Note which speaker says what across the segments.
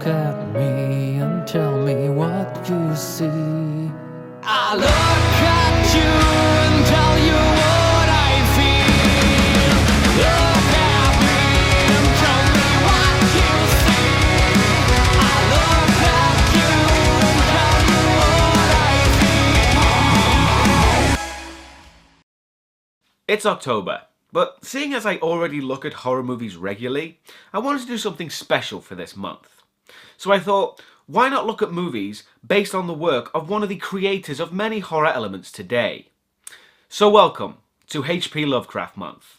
Speaker 1: at me and tell me what you see. I look at you and tell you what I feel. Look at me and tell me what you see. I look at you and tell you what I feel.
Speaker 2: It's October, but seeing as I already look at horror movies regularly, I wanted to do something special for this month. So I thought, why not look at movies based on the work of one of the creators of many horror elements today? So welcome to HP Lovecraft Month.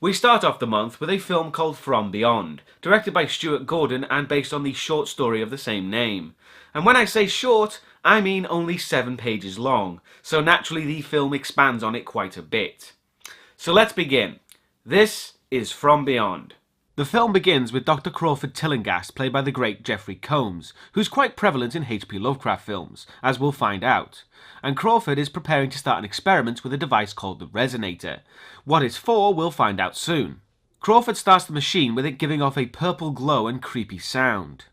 Speaker 2: We start off the month with a film called From Beyond, directed by Stuart Gordon and based on the short story of the same name. And when I say short, I mean only 7 pages long, so naturally the film expands on it quite a bit. So let's begin. This is From Beyond. The film begins with Dr. Crawford Tillinghast, played by the great Jeffrey Combs, who's quite prevalent in H.P. Lovecraft films, as we'll find out. And Crawford is preparing to start an experiment with a device called the Resonator. What it's for, we'll find out soon. Crawford starts the machine with it giving off a purple glow and creepy sound.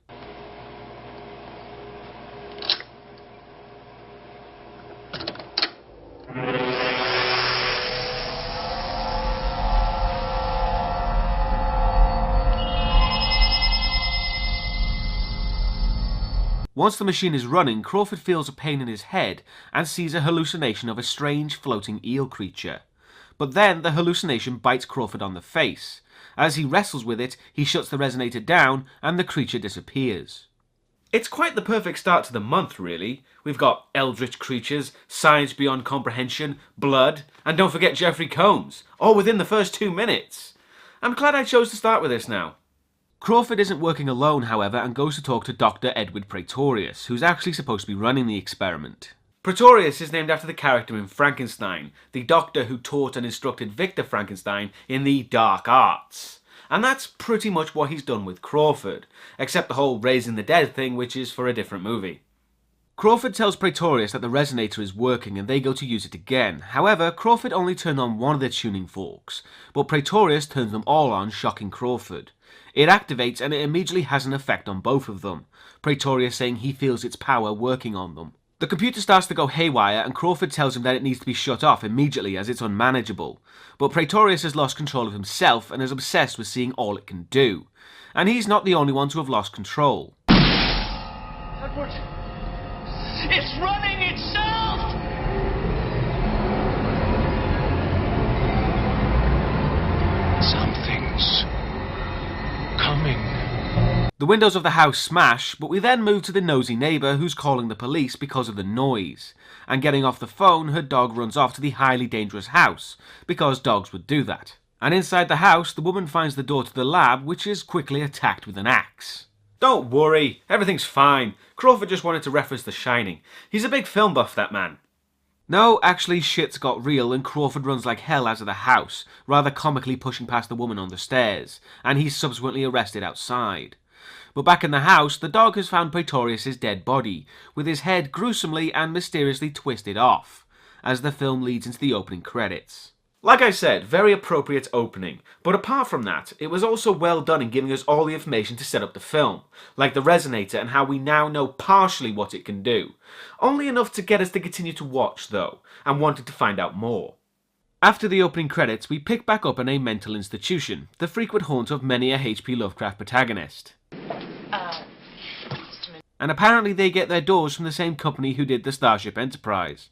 Speaker 2: Once the machine is running, Crawford feels a pain in his head and sees a hallucination of a strange floating eel creature. But then the hallucination bites Crawford on the face. As he wrestles with it, he shuts the resonator down and the creature disappears. It's quite the perfect start to the month, really. We've got eldritch creatures, science beyond comprehension, blood, and don't forget Jeffrey Combs, all within the first 2 minutes. I'm glad I chose to start with this now. Crawford isn't working alone, however, and goes to talk to Dr. Edward Praetorius, who's actually supposed to be running the experiment. Praetorius is named after the character in Frankenstein, the doctor who taught and instructed Victor Frankenstein in the dark arts. And that's pretty much what he's done with Crawford, except the whole raising the dead thing, which is for a different movie. Crawford tells Praetorius that the resonator is working and they go to use it again. However, Crawford only turned on one of the tuning forks, but Praetorius turns them all on, shocking Crawford. It activates and it immediately has an effect on both of them, Praetorius saying he feels its power working on them. The computer starts to go haywire and Crawford tells him that it needs to be shut off immediately as it's unmanageable. But Praetorius has lost control of himself and is obsessed with seeing all it can do. And he's not the only one to have lost control.
Speaker 3: Edward! It's running itself! Something's coming.
Speaker 2: The windows of the house smash, but we then move to the nosy neighbour who's calling the police because of the noise. And getting off the phone, her dog runs off to the highly dangerous house, because dogs would do that. And inside the house, the woman finds the door to the lab, which is quickly attacked with an axe. Don't worry, everything's fine. Crawford just wanted to reference The Shining. He's a big film buff, that man. No, actually shit's got real and Crawford runs like hell out of the house, rather comically pushing past the woman on the stairs, and he's subsequently arrested outside. But back in the house, the dog has found Praetorius' dead body, with his head gruesomely and mysteriously twisted off, as the film leads into the opening credits. Like I said, very appropriate opening, but apart from that, it was also well done in giving us all the information to set up the film, like the resonator and how we now know partially what it can do. Only enough to get us to continue to watch though, and wanted to find out more. After the opening credits, we pick back up in a mental institution, the frequent haunt of many a H.P. Lovecraft protagonist. And apparently they get their doors from the same company who did the Starship Enterprise.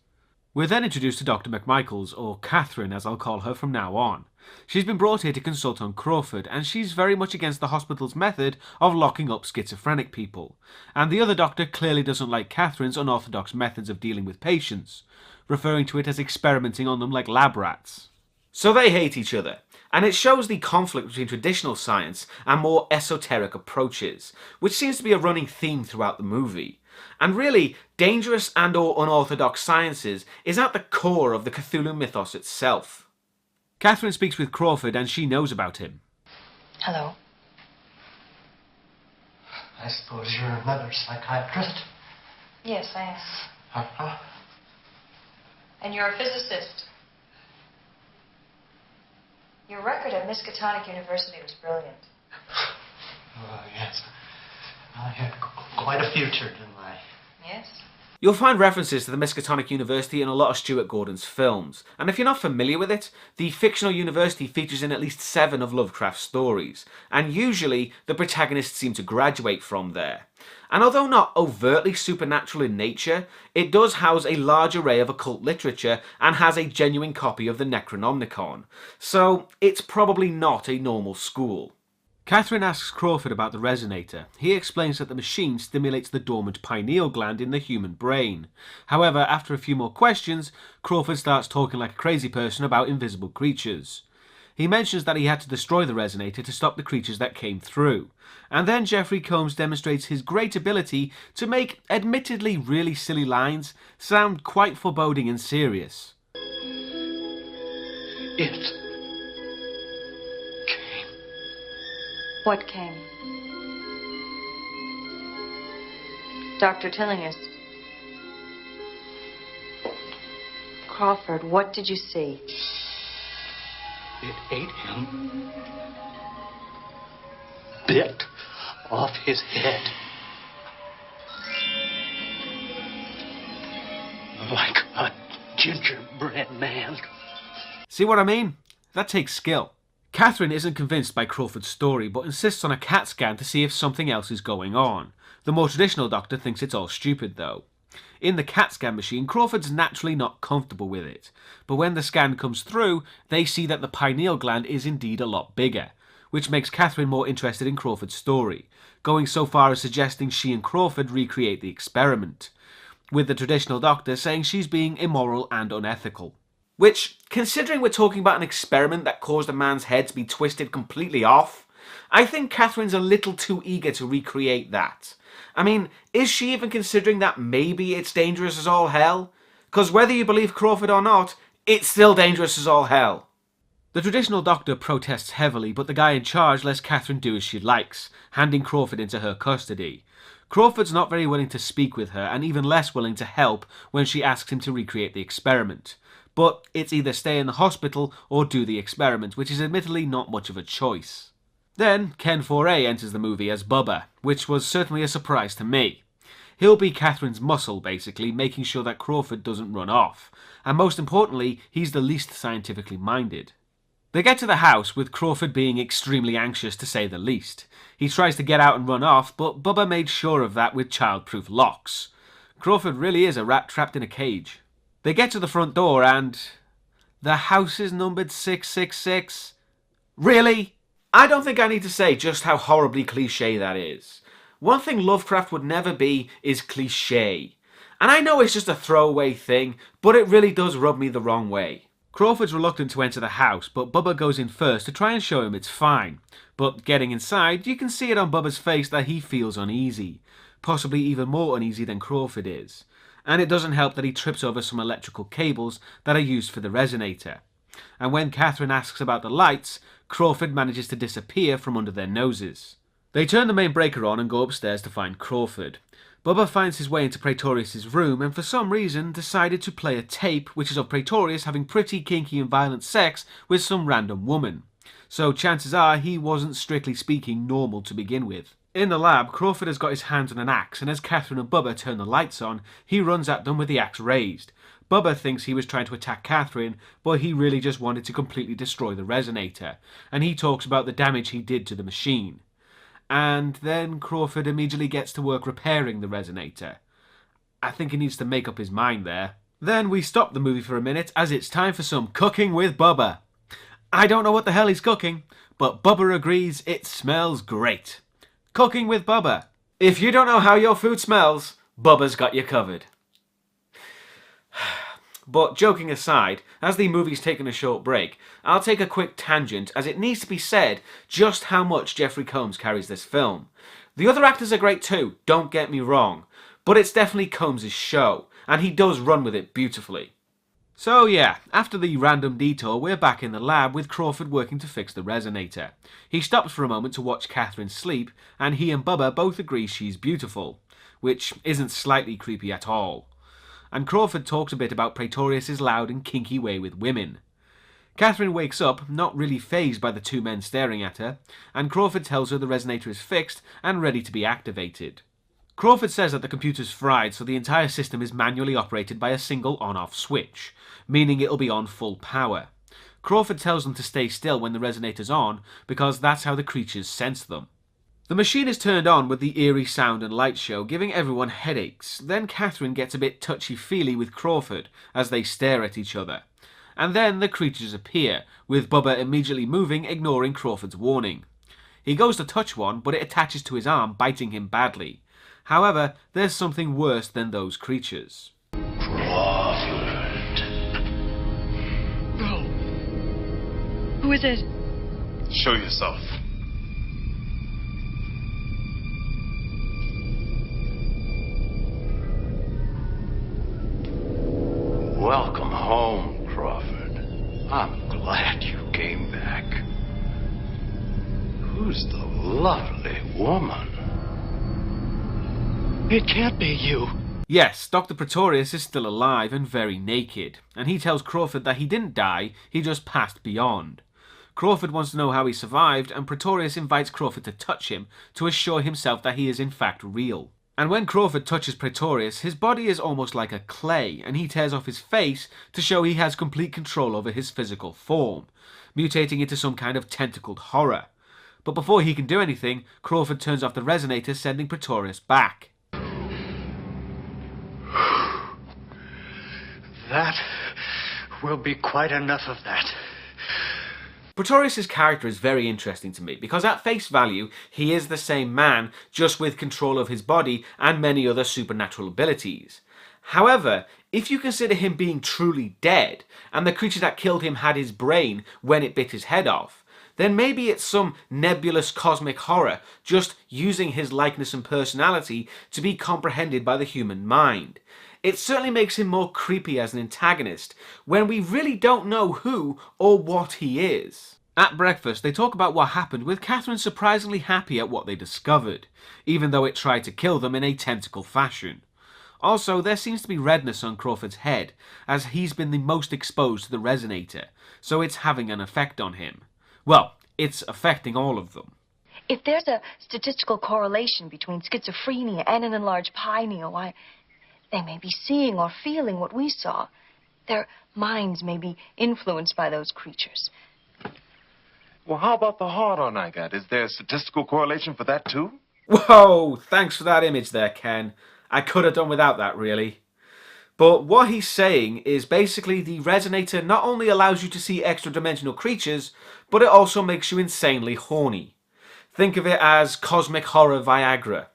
Speaker 2: We're then introduced to Dr. Mcmichaels, or Catherine as I'll call her from now on. She's been brought here to consult on Crawford, and she's very much against the hospital's method of locking up schizophrenic people. And the other doctor clearly doesn't like Catherine's unorthodox methods of dealing with patients. referring to it as experimenting on them like lab rats. So they hate each other, and it shows the conflict between traditional science and more esoteric approaches, which seems to be a running theme throughout the movie. And really, dangerous and or unorthodox sciences is at the core of the Cthulhu mythos itself. Catherine speaks with Crawford and she knows about him.
Speaker 4: Hello.
Speaker 5: I suppose you're another psychiatrist?
Speaker 4: Yes, I am.
Speaker 5: Uh-huh.
Speaker 4: And you're a physicist. Your record at Miskatonic University was brilliant.
Speaker 5: Oh, yes. I had quite a future, didn't I?
Speaker 4: Yes?
Speaker 2: You'll find references to the Miskatonic University in a lot of Stuart Gordon's films, and if you're not familiar with it, the fictional university features in at least 7 of Lovecraft's stories, and usually the protagonists seem to graduate from there. And although not overtly supernatural in nature, it does house a large array of occult literature and has a genuine copy of the Necronomicon, so it's probably not a normal school. Catherine asks Crawford about the Resonator. He explains that the machine stimulates the dormant pineal gland in the human brain. However, after a few more questions, Crawford starts talking like a crazy person about invisible creatures. He mentions that he had to destroy the Resonator to stop the creatures that came through. And then Jeffrey Combs demonstrates his great ability to make admittedly really silly lines sound quite foreboding and serious.
Speaker 5: It
Speaker 4: What came? Dr. Tillinghast. Crawford, what did you see?
Speaker 5: It ate him. Bit off his head. Like a gingerbread man.
Speaker 2: See what I mean? That takes skill. Catherine isn't convinced by Crawford's story, but insists on a CAT scan to see if something else is going on. The more traditional doctor thinks it's all stupid, though. In the CAT scan machine, Crawford's naturally not comfortable with it, but when the scan comes through, they see that the pineal gland is indeed a lot bigger, which makes Catherine more interested in Crawford's story, going so far as suggesting she and Crawford recreate the experiment, with the traditional doctor saying she's being immoral and unethical. Which, considering we're talking about an experiment that caused a man's head to be twisted completely off, I think Catherine's a little too eager to recreate that. I mean, is she even considering that maybe it's dangerous as all hell? Because whether you believe Crawford or not, it's still dangerous as all hell. The traditional doctor protests heavily, but the guy in charge lets Catherine do as she likes, handing Crawford into her custody. Crawford's not very willing to speak with her, and even less willing to help when she asks him to recreate the experiment. But it's either stay in the hospital or do the experiment, which is admittedly not much of a choice. Then, Ken Foray enters the movie as Bubba, which was certainly a surprise to me. He'll be Catherine's muscle, basically, making sure that Crawford doesn't run off. And most importantly, he's the least scientifically minded. They get to the house, with Crawford being extremely anxious to say the least. He tries to get out and run off, but Bubba made sure of that with child-proof locks. Crawford really is a rat trapped in a cage. They get to the front door and... the house is numbered 666? Really? I don't think I need to say just how horribly cliché that is. One thing Lovecraft would never be is cliché. And I know it's just a throwaway thing, but it really does rub me the wrong way. Crawford's reluctant to enter the house, but Bubba goes in first to try and show him it's fine. But getting inside, you can see it on Bubba's face that he feels uneasy. Possibly even more uneasy than Crawford is. And it doesn't help that he trips over some electrical cables that are used for the Resonator. And when Catherine asks about the lights, Crawford manages to disappear from under their noses. They turn the main breaker on and go upstairs to find Crawford. Bubba finds his way into Praetorius' room and for some reason decided to play a tape which is of Praetorius having pretty kinky and violent sex with some random woman. So chances are he wasn't strictly speaking normal to begin with. In the lab, Crawford has got his hands on an axe, and as Catherine and Bubba turn the lights on, he runs at them with the axe raised. Bubba thinks he was trying to attack Catherine, but he really just wanted to completely destroy the Resonator, and he talks about the damage he did to the machine. And then Crawford immediately gets to work repairing the Resonator. I think he needs to make up his mind there. Then we stop the movie for a minute, as it's time for some cooking with Bubba. I don't know what the hell he's cooking, but Bubba agrees it smells great. Cooking with Bubba. If you don't know how your food smells, Bubba's got you covered. But joking aside, as the movie's taken a short break, I'll take a quick tangent as it needs to be said just how much Jeffrey Combs carries this film. The other actors are great too, don't get me wrong, but it's definitely Combs' show, and he does run with it beautifully. So yeah, after the random detour, we're back in the lab with Crawford working to fix the resonator. He stops for a moment to watch Catherine sleep, and he and Bubba both agree she's beautiful, which isn't slightly creepy at all. And Crawford talks a bit about Praetorius' loud and kinky way with women. Catherine wakes up, not really fazed by the two men staring at her, and Crawford tells her the resonator is fixed and ready to be activated. Crawford says that the computer's fried, so the entire system is manually operated by a single on-off switch, meaning it'll be on full power. Crawford tells them to stay still when the resonator's on, because that's how the creatures sense them. The machine is turned on with the eerie sound and light show, giving everyone headaches. Then Catherine gets a bit touchy-feely with Crawford as they stare at each other. And then the creatures appear, with Bubba immediately moving, ignoring Crawford's warning. He goes to touch one, but it attaches to his arm, biting him badly. However, there's something worse than those creatures.
Speaker 3: Crawford.
Speaker 6: Bro. Who is it?
Speaker 3: Show yourself. Welcome home, Crawford. I'm glad you came back. Who's the lovely woman?
Speaker 5: It can't be you.
Speaker 2: Yes, Dr. Praetorius is still alive and very naked, and he tells Crawford that he didn't die, he just passed beyond. Crawford wants to know how he survived, and Praetorius invites Crawford to touch him to assure himself that he is in fact real. And when Crawford touches Praetorius, his body is almost like a clay, and he tears off his face to show he has complete control over his physical form, mutating into some kind of tentacled horror. But before he can do anything, Crawford turns off the resonator, sending Praetorius back.
Speaker 5: That will be quite enough of that.
Speaker 2: Praetorius' character is very interesting to me because at face value he is the same man, just with control of his body and many other supernatural abilities. However, if you consider him being truly dead and the creature that killed him had his brain when it bit his head off, then maybe it's some nebulous cosmic horror just using his likeness and personality to be comprehended by the human mind. It certainly makes him more creepy as an antagonist, when we really don't know who or what he is. At breakfast, they talk about what happened, with Catherine surprisingly happy at what they discovered, even though it tried to kill them in a tentacle fashion. Also, there seems to be redness on Crawford's head, as he's been the most exposed to the resonator, so it's having an effect on him. Well, it's affecting all of them.
Speaker 4: If there's a statistical correlation between schizophrenia and an enlarged pineal, why, they may be seeing or feeling what we saw. Their minds may be influenced by those creatures.
Speaker 7: Well, how about the hard-on I got? Is there a statistical correlation for that, too?
Speaker 2: Whoa, thanks for that image there, Ken. I could have done without that, really. But what he's saying is basically the resonator not only allows you to see extra-dimensional creatures, but it also makes you insanely horny. Think of it as cosmic horror Viagra.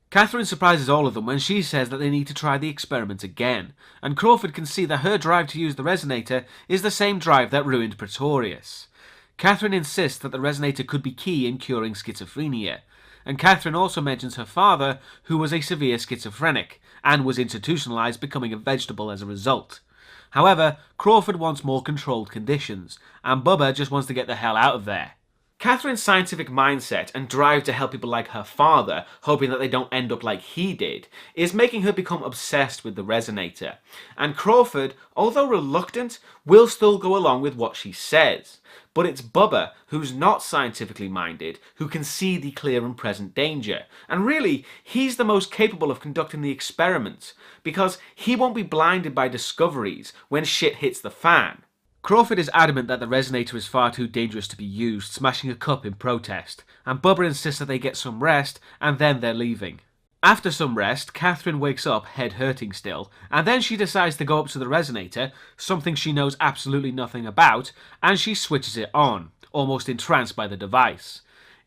Speaker 2: Catherine surprises all of them when she says that they need to try the experiment again, and Crawford can see that her drive to use the resonator is the same drive that ruined Praetorius. Catherine insists that the resonator could be key in curing schizophrenia, and Catherine also mentions her father, who was a severe schizophrenic, and was institutionalized, becoming a vegetable as a result. However, Crawford wants more controlled conditions, and Bubba just wants to get the hell out of there. Catherine's scientific mindset and drive to help people like her father, hoping that they don't end up like he did, is making her become obsessed with the resonator. And Crawford, although reluctant, will still go along with what she says. But it's Bubba, who's not scientifically minded, who can see the clear and present danger. And really, he's the most capable of conducting the experiment, because he won't be blinded by discoveries when shit hits the fan. Crawford is adamant that the resonator is far too dangerous to be used, smashing a cup in protest, and Bubba insists that they get some rest, and then they're leaving. After some rest, Catherine wakes up, head hurting still, and then she decides to go up to the resonator, something she knows absolutely nothing about, and she switches it on, almost entranced by the device.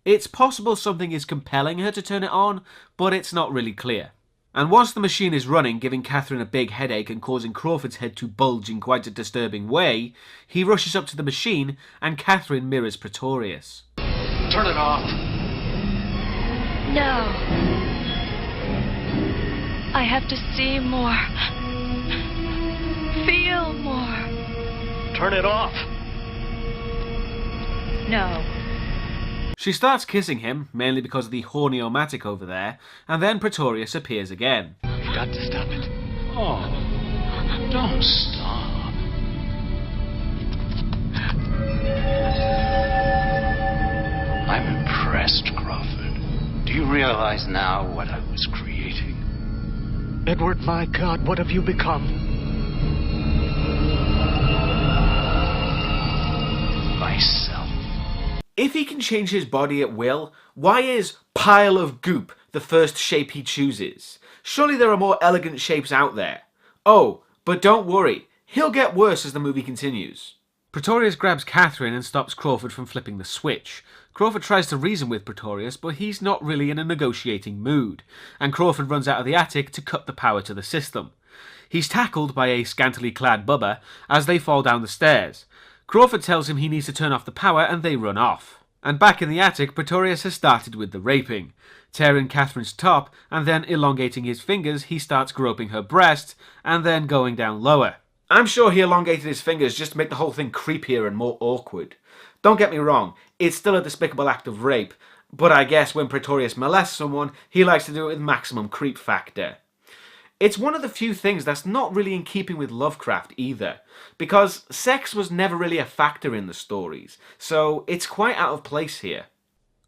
Speaker 2: It's possible something is compelling her to turn it on, but it's not really clear. And once the machine is running, giving Catherine a big headache and causing Crawford's head to bulge in quite a disturbing way, he rushes up to the machine and Catherine mirrors Pretorius.
Speaker 3: Turn it off.
Speaker 6: No. I have to see more. Feel more.
Speaker 3: Turn it off.
Speaker 6: No.
Speaker 2: She starts kissing him, mainly because of the horny-o-matic over there, and then Pretorius appears again.
Speaker 3: You've got to stop it. Oh, don't stop. I'm impressed, Crawford. Do you realize now what I was creating?
Speaker 5: Edward, my God, what have you become?
Speaker 3: Myself.
Speaker 2: If he can change his body at will, why is pile of goop the first shape he chooses? Surely there are more elegant shapes out there. Oh, but don't worry, he'll get worse as the movie continues. Pretorius grabs Catherine and stops Crawford from flipping the switch. Crawford tries to reason with Pretorius, but he's not really in a negotiating mood, and Crawford runs out of the attic to cut the power to the system. He's tackled by a scantily clad Bubba as they fall down the stairs. Crawford tells him he needs to turn off the power and they run off. And back in the attic, Pretorius has started with the raping. Tearing Catherine's top and then elongating his fingers, he starts groping her breast and then going down lower. I'm sure he elongated his fingers just to make the whole thing creepier and more awkward. Don't get me wrong, it's still a despicable act of rape, but I guess when Pretorius molests someone, he likes to do it with maximum creep factor. It's one of the few things that's not really in keeping with Lovecraft either, because sex was never really a factor in the stories, so it's quite out of place here.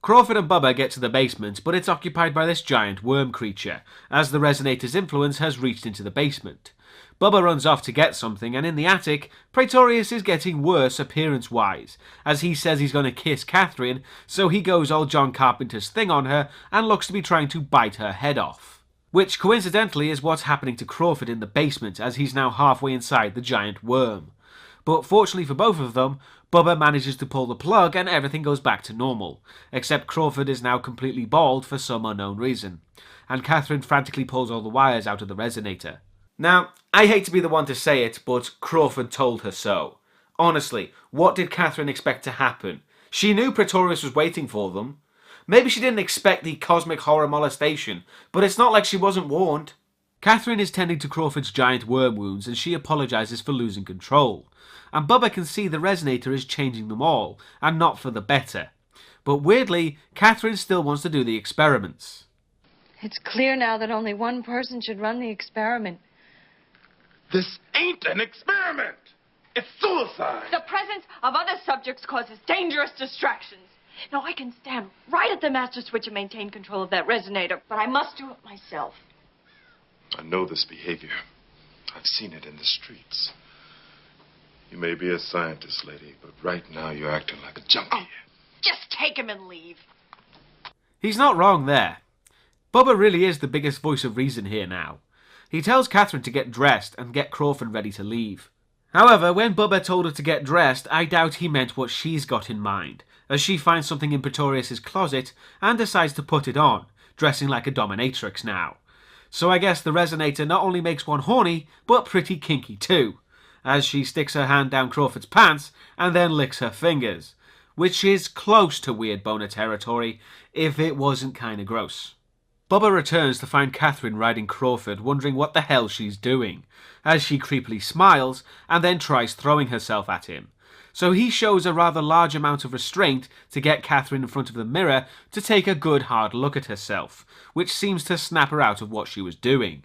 Speaker 2: Crawford and Bubba get to the basement, but it's occupied by this giant worm creature, as the Resonator's influence has reached into the basement. Bubba runs off to get something, and in the attic, Pretorius is getting worse appearance-wise, as he says he's going to kiss Catherine, so he goes all John Carpenter's thing on her and looks to be trying to bite her head off. Which, coincidentally, is what's happening to Crawford in the basement, as he's now halfway inside the giant worm. But fortunately for both of them, Bubba manages to pull the plug and everything goes back to normal, except Crawford is now completely bald for some unknown reason, and Catherine frantically pulls all the wires out of the resonator. Now, I hate to be the one to say it, but Crawford told her so. Honestly, what did Catherine expect to happen? She knew Pretorius was waiting for them. Maybe she didn't expect the cosmic horror molestation, but it's not like she wasn't warned. Catherine is tending to Crawford's giant worm wounds and she apologises for losing control. And Bubba can see the resonator is changing them all, and not for the better. But weirdly, Catherine still wants to do the experiments.
Speaker 4: It's clear now that only one person should run the experiment.
Speaker 7: This ain't an experiment. It's suicide.
Speaker 4: The presence of other subjects causes dangerous distractions. No, I can stand right at the master switch and maintain control of that resonator, but I must do it myself.
Speaker 7: I know this behavior. I've seen it in the streets. You may be a scientist, lady, but right now you're acting like a junkie.
Speaker 4: Oh, just take him and leave.
Speaker 2: He's not wrong there. Bubba really is the biggest voice of reason here now. He tells Catherine to get dressed and get Crawford ready to leave. However, when Bubba told her to get dressed, I doubt he meant what she's got in mind, as she finds something in Pretorius' closet and decides to put it on, dressing like a dominatrix now. So I guess the resonator not only makes one horny, but pretty kinky too, as she sticks her hand down Crawford's pants and then licks her fingers, which is close to weird boner territory if it wasn't kinda gross. Bubba returns to find Catherine riding Crawford, wondering what the hell she's doing, as she creepily smiles and then tries throwing herself at him. So he shows a rather large amount of restraint to get Catherine in front of the mirror to take a good hard look at herself, which seems to snap her out of what she was doing.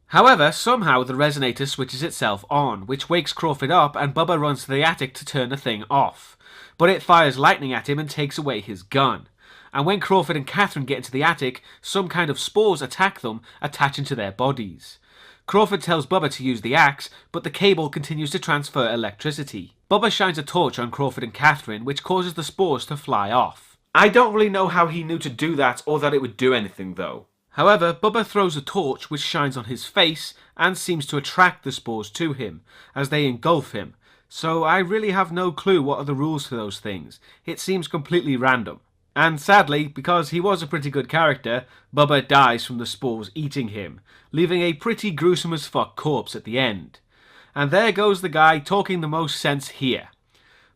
Speaker 2: However, somehow the resonator switches itself on, which wakes Crawford up and Bubba runs to the attic to turn the thing off. But it fires lightning at him and takes away his gun. And when Crawford and Catherine get into the attic, some kind of spores attack them, attaching to their bodies. Crawford tells Bubba to use the axe, but the cable continues to transfer electricity. Bubba shines a torch on Crawford and Catherine, which causes the spores to fly off. I don't really know how he knew to do that or that it would do anything though. However, Bubba throws a torch which shines on his face and seems to attract the spores to him, as they engulf him. So I really have no clue what are the rules for those things. It seems completely random. And sadly, because he was a pretty good character, Bubba dies from the spores eating him, leaving a pretty gruesome as fuck corpse at the end. And there goes the guy talking the most sense here.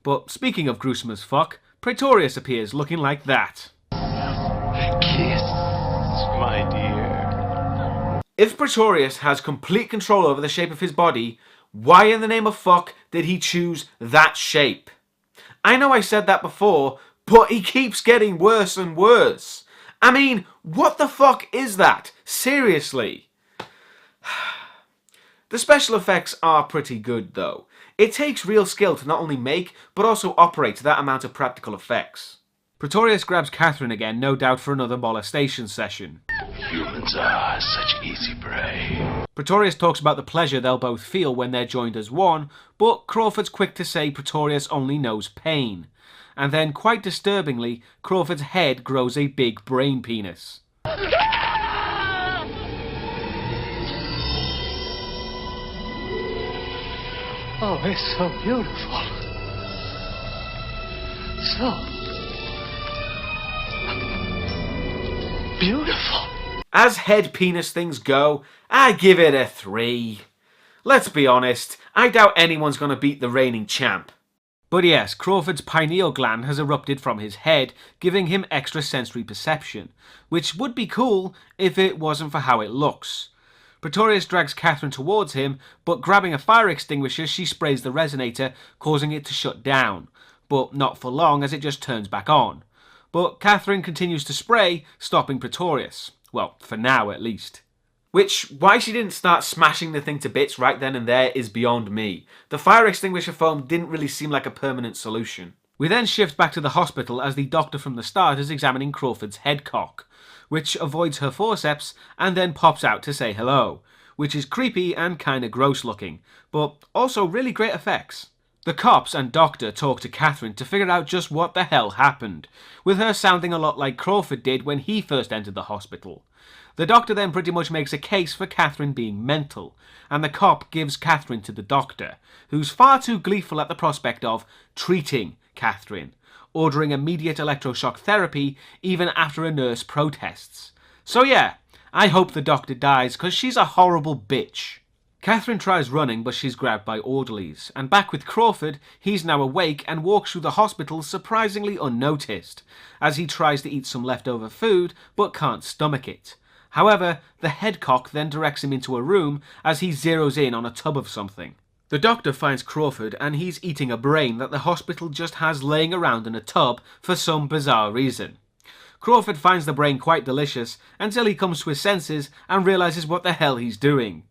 Speaker 2: But speaking of gruesome as fuck, Praetorius appears looking like that.
Speaker 3: Kiss, my dear.
Speaker 2: If Praetorius has complete control over the shape of his body, why in the name of fuck did he choose that shape? I know I said that before, but he keeps getting worse and worse. I mean, what the fuck is that? Seriously. The special effects are pretty good though. It takes real skill to not only make, but also operate that amount of practical effects. Praetorius grabs Catherine again, no doubt for another molestation session.
Speaker 3: Humans are such easy prey.
Speaker 2: Praetorius talks about the pleasure they'll both feel when they're joined as one, but Crawford's quick to say Praetorius only knows pain. And then, quite disturbingly, Crawford's head grows a big brain penis.
Speaker 5: Oh, it's so beautiful. So beautiful.
Speaker 2: As head penis things go, I give it a 3. Let's be honest, I doubt anyone's gonna beat the reigning champ. But yes, Crawford's pineal gland has erupted from his head, giving him extra sensory perception, which would be cool if it wasn't for how it looks. Praetorius drags Catherine towards him, but grabbing a fire extinguisher, she sprays the resonator, causing it to shut down. But not for long, as it just turns back on. But Catherine continues to spray, stopping Praetorius. Well, for now at least. Which, why she didn't start smashing the thing to bits right then and there is beyond me. The fire extinguisher foam didn't really seem like a permanent solution. We then shift back to the hospital as the doctor from the start is examining Crawford's head cock, which avoids her forceps and then pops out to say hello, which is creepy and kinda gross looking, but also really great effects. The cops and doctor talk to Catherine to figure out just what the hell happened, with her sounding a lot like Crawford did when he first entered the hospital. The doctor then pretty much makes a case for Catherine being mental, and the cop gives Catherine to the doctor, who's far too gleeful at the prospect of treating Catherine, ordering immediate electroshock therapy even after a nurse protests. So yeah, I hope the doctor dies, cause she's a horrible bitch. Catherine tries running, but she's grabbed by orderlies, and back with Crawford, he's now awake and walks through the hospital surprisingly unnoticed, as he tries to eat some leftover food, but can't stomach it. However, the headcock then directs him into a room as he zeroes in on a tub of something. The doctor finds Crawford and he's eating a brain that the hospital just has laying around in a tub for some bizarre reason. Crawford finds the brain quite delicious until he comes to his senses and realises what the hell he's doing.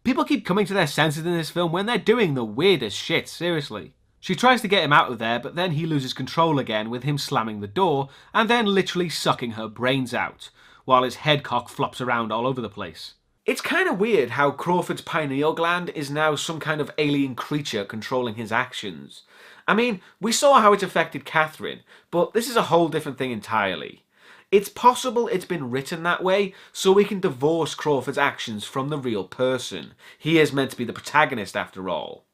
Speaker 2: People keep coming to their senses in this film when they're doing the weirdest shit, seriously. She tries to get him out of there, but then he loses control again with him slamming the door and then literally sucking her brains out, while his headcock flops around all over the place. It's kind of weird how Crawford's pineal gland is now some kind of alien creature controlling his actions. I mean, we saw how it affected Catherine, but this is a whole different thing entirely. It's possible it's been written that way so we can divorce Crawford's actions from the real person. He is meant to be the protagonist after all.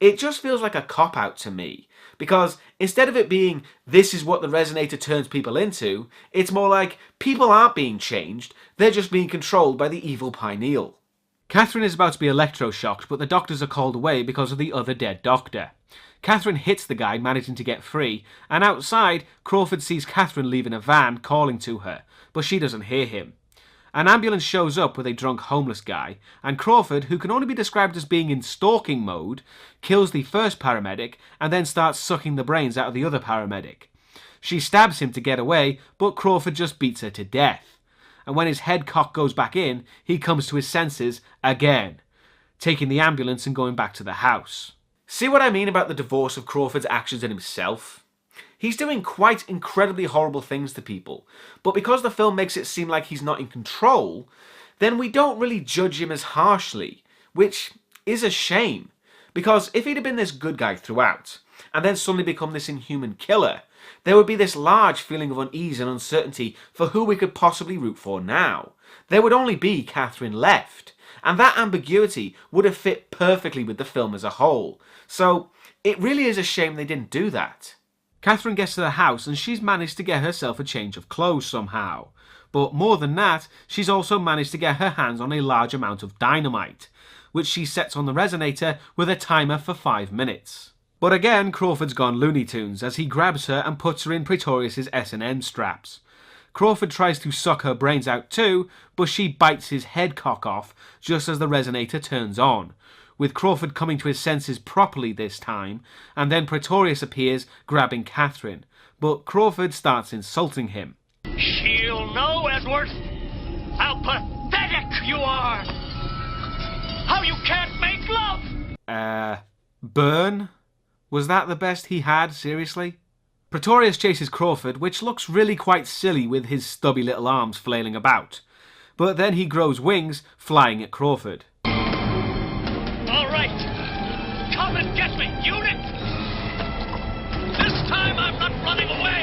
Speaker 2: It just feels like a cop-out to me, because instead of it being, this is what the resonator turns people into, it's more like, people aren't being changed, they're just being controlled by the evil pineal. Catherine is about to be electroshocked, but the doctors are called away because of the other dead doctor. Catherine hits the guy, managing to get free, and outside, Crawford sees Catherine leaving a van, calling to her, but she doesn't hear him. An ambulance shows up with a drunk homeless guy, and Crawford, who can only be described as being in stalking mode, kills the first paramedic and then starts sucking the brains out of the other paramedic. She stabs him to get away, but Crawford just beats her to death. And when his head cock goes back in, he comes to his senses again, taking the ambulance and going back to the house. See what I mean about the divorce of Crawford's actions in himself? He's doing quite incredibly horrible things to people, but because the film makes it seem like he's not in control, then we don't really judge him as harshly, which is a shame. Because if he'd have been this good guy throughout, and then suddenly become this inhuman killer, there would be this large feeling of unease and uncertainty for who we could possibly root for now. There would only be Catherine left, and that ambiguity would have fit perfectly with the film as a whole. So it really is a shame they didn't do that. Catherine gets to the house and she's managed to get herself a change of clothes somehow. But more than that, she's also managed to get her hands on a large amount of dynamite, which she sets on the resonator with a timer for 5 minutes. But again, Crawford's gone Looney Tunes as he grabs her and puts her in Pretorius's S&N straps. Crawford tries to suck her brains out too, but she bites his head cock off just as the resonator turns on, with Crawford coming to his senses properly this time, and then Pretorius appears grabbing Catherine, but Crawford starts insulting him.
Speaker 8: She'll know, Edward, how pathetic you are! How you can't make love!
Speaker 2: Burn? Was that the best he had, seriously? Pretorius chases Crawford, which looks really quite silly with his stubby little arms flailing about. But then he grows wings, flying at Crawford.
Speaker 8: All right, come and get me, unit! This time I'm not running away!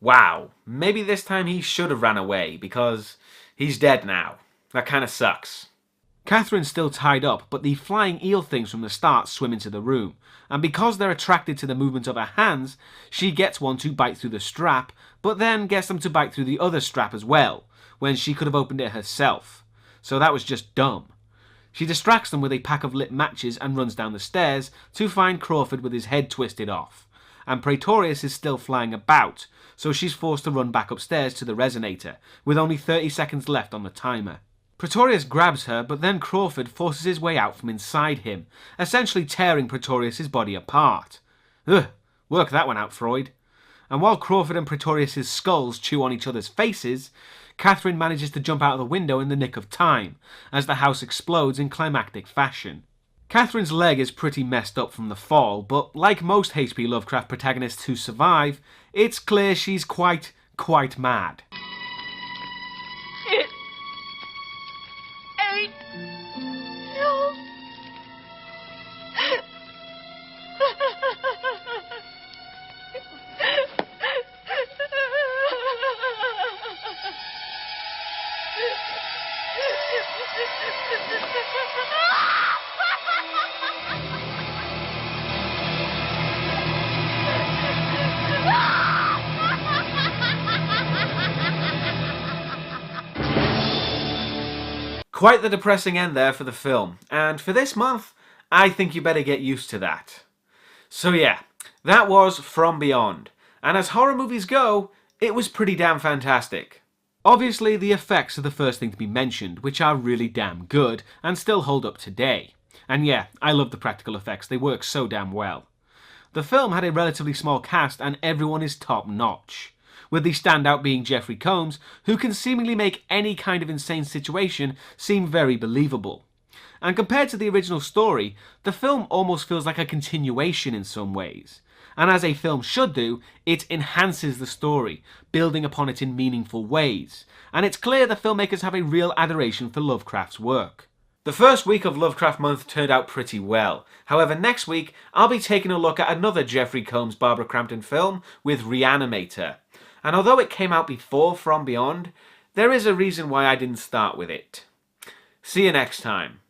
Speaker 2: Wow, maybe this time he should have ran away, because he's dead now. That kinda sucks. Catherine's still tied up, but the flying eel things from the start swim into the room, and because they're attracted to the movement of her hands, she gets one to bite through the strap, but then gets them to bite through the other strap as well, when she could have opened it herself. So that was just dumb. She distracts them with a pack of lit matches and runs down the stairs to find Crawford with his head twisted off. And Pretorius is still flying about, so she's forced to run back upstairs to the resonator, with only 30 seconds left on the timer. Pretorius grabs her, but then Crawford forces his way out from inside him, essentially tearing Pretorius' body apart. Ugh, work that one out, Freud. And while Crawford and Pretorius' skulls chew on each other's faces, Catherine manages to jump out of the window in the nick of time, as the house explodes in climactic fashion. Catherine's leg is pretty messed up from the fall, but like most H.P. Lovecraft protagonists who survive, it's clear she's quite mad.
Speaker 6: It ain't no.
Speaker 2: Quite the depressing end there for the film, and for this month, I think you better get used to that. So yeah, that was From Beyond, and as horror movies go, it was pretty damn fantastic. Obviously, the effects are the first thing to be mentioned, which are really damn good, and still hold up today. And yeah, I love the practical effects, they work so damn well. The film had a relatively small cast, and everyone is top notch, with the standout being Jeffrey Combs, who can seemingly make any kind of insane situation seem very believable. And compared to the original story, the film almost feels like a continuation in some ways. And as a film should do, it enhances the story, building upon it in meaningful ways. And it's clear the filmmakers have a real adoration for Lovecraft's work. The first week of Lovecraft Month turned out pretty well. However, next week, I'll be taking a look at another Jeffrey Combs Barbara Crampton film with Reanimator. And although it came out before From Beyond, there is a reason why I didn't start with it. See you next time.